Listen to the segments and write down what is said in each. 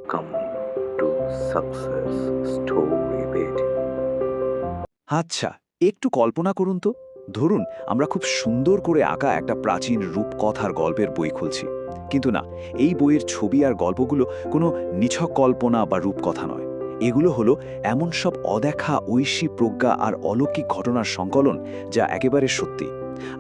Welcome to Success Story Building. আচ্ছা, একটু কল্পনা করুন তো। ধরুন আমরা খুব সুন্দর করে আঁকা একটা প্রাচীন রূপকথার গল্পের বই খুলছি, কিন্তু না, এই বইয়ের ছবি আর গল্পগুলো কোনো নিছক কল্পনা বা রূপকথা নয়। এগুলো হলো এমন সব অদেখা ঐশী প্রজ্ঞা আর অলৌকিক ঘটনার সংকলন, যা একেবারে সত্যি।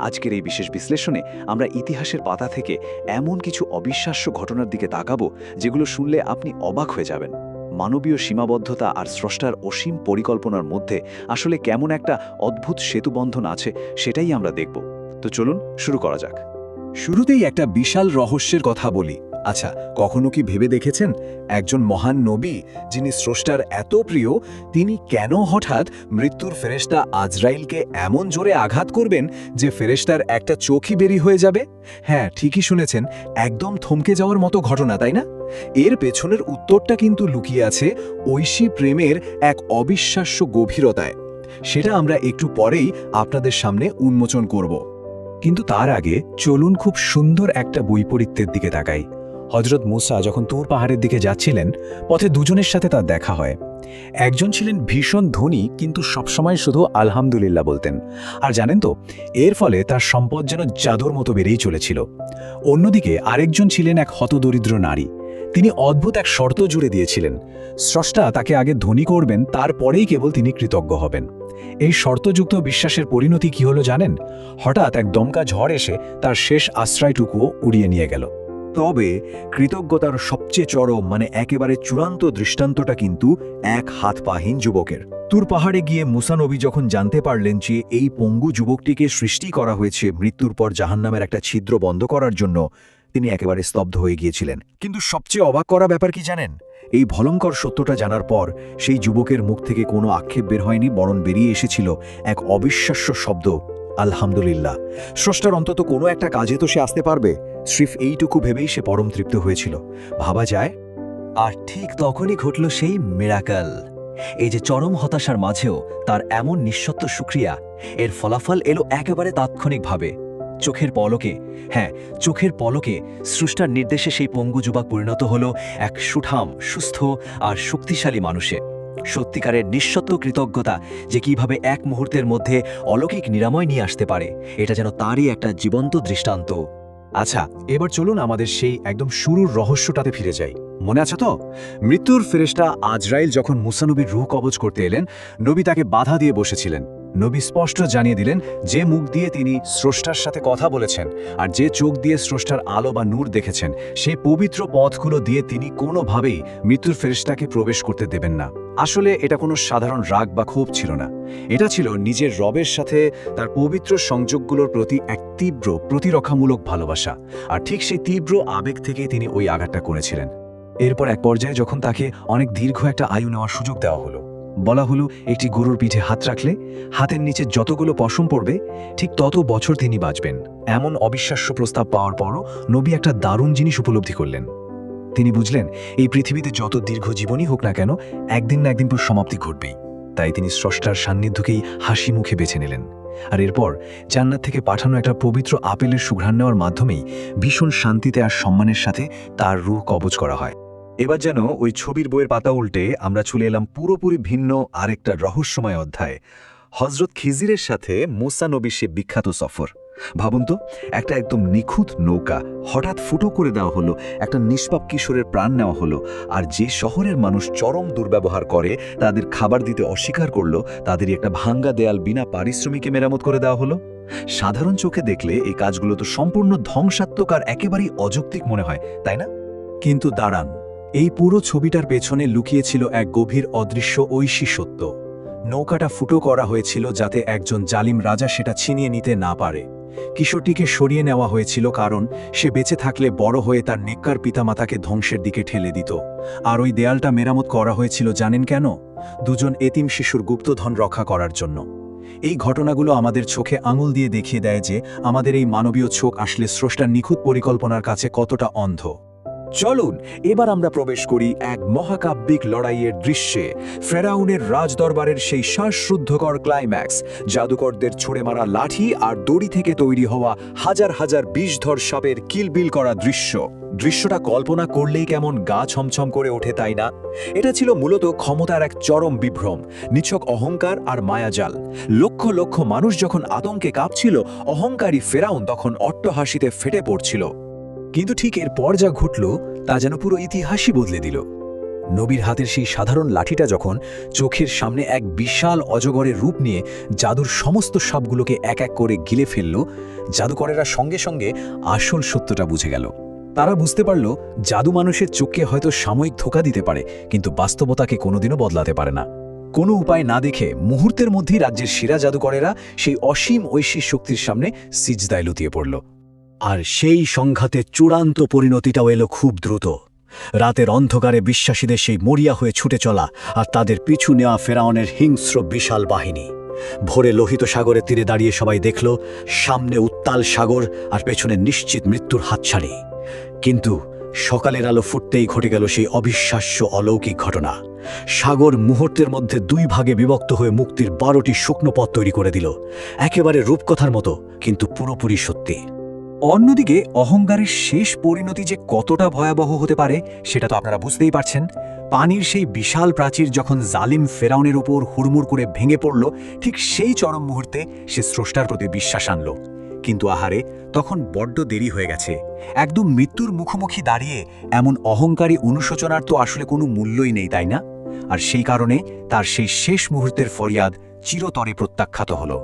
আজকের এই বিশেষ বিশ্লেষণে আমরা ইতিহাসের পাতা থেকে এমন কিছু অবিশ্বাস্য ঘটনার দিকে তাকাবো, যেগুলো শুনলে আপনি অবাক হয়ে যাবেন। মানবীয় সীমাবদ্ধতা আর স্রষ্টার অসীম পরিকল্পনার মধ্যে আসলে কেমন একটা অদ্ভুত সেতুবন্ধন আছে, সেটাই আমরা দেখব। তো চলুন শুরু করা যাক। শুরুতেই একটা বিশাল রহস্যের কথা বলি। আচ্ছা, কখনো কি ভেবে দেখেছেন একজন মহান নবী, যিনি স্রষ্টার এত প্রিয়, তিনি কেন হঠাৎ মৃত্যুর ফেরেশতা আজরাইলকে এমন জোরে আঘাত করবেন যে ফেরেশতার একটা চোখই বেরি হয়ে যাবে? হ্যাঁ, ঠিকই শুনেছেন, একদম থমকে যাওয়ার মতো ঘটনা, তাই না? এর পেছনের উত্তরটা কিন্তু লুকিয়ে আছে ঐশী প্রেমের এক অবিশ্বাস্য গভীরতায়। সেটা আমরা একটু পরেই আপনাদের সামনে উন্মোচন করব। কিন্তু তার আগে চলুন খুব সুন্দর একটা বৈপরীত্যের দিকে তাকাই। হযরত মুসা যখন তুর পাহাড়ের দিকে যাচ্ছিলেন, পথে দুজনের সাথে তার দেখা হয়। একজন ছিলেন ভীষণ ধনী, কিন্তু সবসময় শুধু আলহামদুলিল্লাহ বলতেন। আর জানেন তো, এর ফলে তার সম্পদ যেন জাদুর মতো বেড়েই চলেছিল। অন্যদিকে আরেকজন ছিলেন এক হতদরিদ্র নারী। তিনি অদ্ভুত এক শর্ত জুড়ে দিয়েছিলেন, স্রষ্টা তাকে আগে ধনী করবেন, তারপরেই কেবল তিনি কৃতজ্ঞ হবেন। এই শর্তযুক্ত বিশ্বাসের পরিণতি কি হলো জানেন? হঠাৎ এক দমকা ঝড় এসে তার শেষ আশ্রয়টুকুও উড়িয়ে নিয়ে গেল। তবে কৃতজ্ঞতার সবচেয়ে চরম, একেবারে চূড়ান্ত দৃষ্টান্তটা কিন্তু এক হাত পাহীন যুবকের। তুর পাহাড়ে গিয়ে মুসা নবী যখন জানতে পারলেন যে এই পঙ্গু যুবকটিকে সৃষ্টি করা হয়েছে মৃত্যুর পর জাহান্নামের একটা ছিদ্র বন্ধ করার জন্য, তিনি একেবারে স্তব্ধ হয়ে গিয়েছিলেন। কিন্তু সবচেয়ে অবাক করা ব্যাপার কি জানেন? এই ভয়ঙ্কর সত্যটা জানার পর সেই যুবকের মুখ থেকে কোনো আক্ষেপ বের হয়নি, বরং বেরিয়ে এসেছিল এক অবিশ্বাস্য শব্দ, আলহামদুলিল্লাহ। স্রষ্টার অন্তত কোনো একটা কাজে তো সে আসতে পারবে, স্রেফ এইটুকু ভেবেই সে পরম তৃপ্ত হয়েছিল। ভাবা যায়। আর ঠিক তখনই ঘটল সেই মিরাকল। এই যে চরম হতাশার মাঝেও তার এমন নিঃশর্ত শুকরিয়া, এর ফলাফল এলো একেবারে তাৎক্ষণিকভাবে। চোখের পলকে, হ্যাঁ, চোখের পলকে স্রষ্টার নির্দেশে সেই পঙ্গু যুবক পরিণত হলো এক সুঠাম, সুস্থ আর শক্তিশালী মানুষে। সত্যিকারের নিঃশর্ত কৃতজ্ঞতা যে কিভাবে এক মুহূর্তের মধ্যে অলৌকিক নিরাময় নিয়ে আসতে পারে, এটা যেন তারই একটা জীবন্ত দৃষ্টান্ত। আচ্ছা, এবার চলুন আমাদের সেই একদম শুরুর রহস্যটাতে ফিরে যাই। মনে আছে তো, মৃত্যুর ফেরেশতা আজরাইল যখন মুসা নবীর রূহ কবজ করতে এলেন, নবী তাকে বাধা দিয়ে বসেছিলেন। নবী স্পষ্ট জানিয়ে দিলেন যে মুখ দিয়ে তিনি স্রষ্টার সাথে কথা বলেছেন আর যে চোখ দিয়ে স্রষ্টার আলো বা নূর দেখেছেন, সেই পবিত্র পথগুলো দিয়ে তিনি কোনোভাবেই মৃত্যুর ফেরেশতাকে প্রবেশ করতে দেবেন না। আসলে এটা কোনো সাধারণ রাগ বা ক্ষোভ ছিল না, এটা ছিল নিজের রবের সাথে তার পবিত্র সংযোগগুলোর প্রতি এক তীব্র প্রতিরক্ষামূলক ভালোবাসা। আর ঠিক সেই তীব্র আবেগ থেকেই তিনি ওই আঘাতটা করেছিলেন। এরপর এক পর্যায়ে যখন তাকে অনেক দীর্ঘ একটা আয়ু নেওয়ার সুযোগ দেওয়া হলো, বলা হলো একটি গরুর পিঠে হাত রাখলে হাতের নিচে যতগুলো পশম পড়বে, ঠিক তত বছর তিনি বাঁচবেন। এমন অবিশ্বাস্য প্রস্তাব পাওয়ার পরও নবী একটা দারুণ জিনিস উপলব্ধি করলেন। তিনি বুঝলেন এই পৃথিবীতে যত দীর্ঘ জীবনই হোক না কেন, একদিন না একদিন পর সমাপ্তি ঘটবেই। তাই তিনি স্রষ্টার সান্নিধ্যকেই হাসি মুখে বেছে নিলেন। আর এরপর জান্নাত থেকে পাঠানো একটা পবিত্র আপেলের সুঘ্রাণ নেওয়ার মাধ্যমেই ভীষণ শান্তিতে আর সম্মানের সাথে তার রূহ কবজ করা হয়। এবার যেন ওই ছবির বইয়ের পাতা উল্টে আমরা চলে এলাম পুরোপুরি ভিন্ন আরেকটা রহস্যময় অধ্যায়, হযরত খিজিরের সাথে মুসা নবীর সে বিখ্যাত সফর। ভাবুন তো, একটা একদম নিখুঁত নৌকা হঠাৎ ফুটো করে দেওয়া হলো, একটা নিষ্পাপ কিশোরের প্রাণ নেওয়া হলো, আর যে শহরের মানুষ চরম দুর্ব্যবহার করে, তাদের খাবার দিতে অস্বীকার করলো, তাদেরই একটা ভাঙ্গা দেয়াল বিনা পারিশ্রমিকে মেরামত করে দেওয়া হলো। সাধারণ চোখে দেখলে এই কাজগুলো তো সম্পূর্ণ ধ্বংসাত্মক আর একেবারেই অযৌক্তিক মনে হয়, তাই না? কিন্তু দাঁড়ান, এই পুরো ছবিটার পেছনে লুকিয়েছিল এক গভীর অদৃশ্য ঐশী সত্য। নৌকাটা ফুটো করা হয়েছিল যাতে একজন জালিম রাজা সেটা ছিনিয়ে নিতে না পারে। কিশোরটিকে সরিয়ে নেওয়া হয়েছিল কারণ সে বেঁচে থাকলে বড় হয়ে তার নেককার পিতামাতাকে ধ্বংসের দিকে ঠেলে দিত। আর ওই দেয়ালটা মেরামত করা হয়েছিল জানেন কেন? দুজন এতিম শিশুর গুপ্তধন রক্ষা করার জন্য। এই ঘটনাগুলো আমাদের চোখে আঙুল দিয়ে দেখিয়ে দেয় যে আমাদের এই মানবীয় চোখ আসলে স্রষ্টার নিখুঁত পরিকল্পনার কাছে কতটা অন্ধ। চলুন এবার আমরা প্রবেশ করি এক মহাকাব্যিক লড়াইয়ের দৃশ্যে। ফেরাউনের রাজদরবারের সেই শ্বাসরুদ্ধকর ক্লাইম্যাক্স, জাদুকরদের ছুঁড়ে মারা লাঠি আর দড়ি থেকে তৈরি হওয়া হাজার হাজার বিষধর সাপের কিলবিল করা দৃশ্যটা কল্পনা করলেই কেমন গা ছমছম করে ওঠে, তাই না? এটা ছিল মূলত ক্ষমতার এক চরম বিভ্রম, নিছক অহংকার আর মায়াজাল। লক্ষ লক্ষ মানুষ যখন আতঙ্কে কাঁপছিল, অহংকারী ফেরাউন তখন অট্টহাসিতে ফেটে পড়ছিল। কিন্তু ঠিক এরপর যা ঘটল তা যেন পুরো ইতিহাসই বদলে দিল। নবীর হাতের সেই সাধারণ লাঠিটা যখন চোখের সামনে এক বিশাল অজগরের রূপ নিয়ে জাদুর সমস্ত সাপগুলোকে এক এক করে গিলে ফেলল, জাদুকরেরা সঙ্গে সঙ্গে আসল সত্যটা বুঝে গেল। তারা বুঝতে পারল জাদু মানুষের চোখকে হয়তো সাময়িক ধোঁকা দিতে পারে, কিন্তু বাস্তবতাকে কোনোদিনও বদলাতে পারে না। কোনো উপায় না দেখে মুহূর্তের মধ্যেই রাজ্যের সেরা জাদুকরেরা সেই অসীম ঐশী শক্তির সামনে সিজদায় লুটিয়ে পড়ল। আর সেই সংঘাতে চূড়ান্ত পরিণতিটাও এলো খুব দ্রুত। রাতের অন্ধকারে বিশ্বাসীদের সেই মরিয়া হয়ে ছুটে চলা আর তাদের পিছু নেওয়া ফেরাউনের হিংস্র বিশাল বাহিনী। ভোরে লোহিত সাগরের তীরে দাঁড়িয়ে সবাই দেখল সামনে উত্তাল সাগর আর পেছনে নিশ্চিত মৃত্যুর হাতছানি। কিন্তু সকালের আলো ফুটতেই ঘটে গেল সেই অবিশ্বাস্য অলৌকিক ঘটনা। সাগর মুহূর্তের মধ্যে দুই ভাগে বিভক্ত হয়ে মুক্তির 12টি শুকনো পথ তৈরি করে দিল, একেবারে রূপকথার মতো, কিন্তু পুরোপুরি সত্যি। অন্যদিকে অহংকারের শেষ পরিণতি যে কতটা ভয়াবহ হতে পারে সেটা তো আপনারা বুঝতেই পারছেন। পানির সেই বিশাল প্রাচীর যখন জালিম ফেরাউনের উপর হুড়মুড় করে ভেঙে পড়ল, ঠিক সেই চরম মুহূর্তে সে স্রষ্টার প্রতি বিশ্বাস আনল। কিন্তু আহারে, তখন বড্ড দেরি হয়ে গেছে। একদম মৃত্যুর মুখোমুখি দাঁড়িয়ে এমন অহংকারী অনুশোচনার তো আসলে কোনো মূল্যই নেই, তাই না? আর সেই কারণে তার সেই শেষ মুহূর্তের ফরিয়াদ চিরতরে প্রত্যাখ্যাত হলো।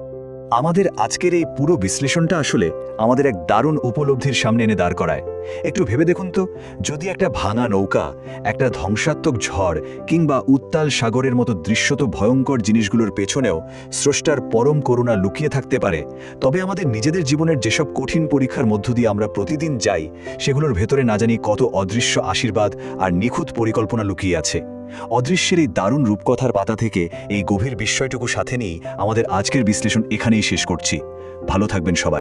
আমাদের আজকের এই পুরো বিশ্লেষণটা আসলে আমাদের এক দারুণ উপলব্ধির সামনে এনে দাঁড় করায়। একটু ভেবে দেখুন তো, যদি একটা ভাঙা নৌকা, একটা ধ্বংসাত্মক ঝড় কিংবা উত্তাল সাগরের মতো দৃশ্যত ভয়ঙ্কর জিনিসগুলোর পেছনেও স্রষ্টার পরম করুণা লুকিয়ে থাকতে পারে, তবে আমাদের নিজেদের জীবনের যেসব কঠিন পরীক্ষার মধ্য দিয়ে আমরা প্রতিদিন যাই, সেগুলোর ভেতরে না জানি কত অদৃশ্য আশীর্বাদ আর নিখুঁত পরিকল্পনা লুকিয়ে আছে। অদৃশ্যের এই দারুণ রূপকথার পাতা থেকে এই গভীর বিস্ময়টুকু সাথে নিয়েই আমাদের আজকের বিশ্লেষণ এখানেই শেষ করছি। ভালো থাকবেন সবাই।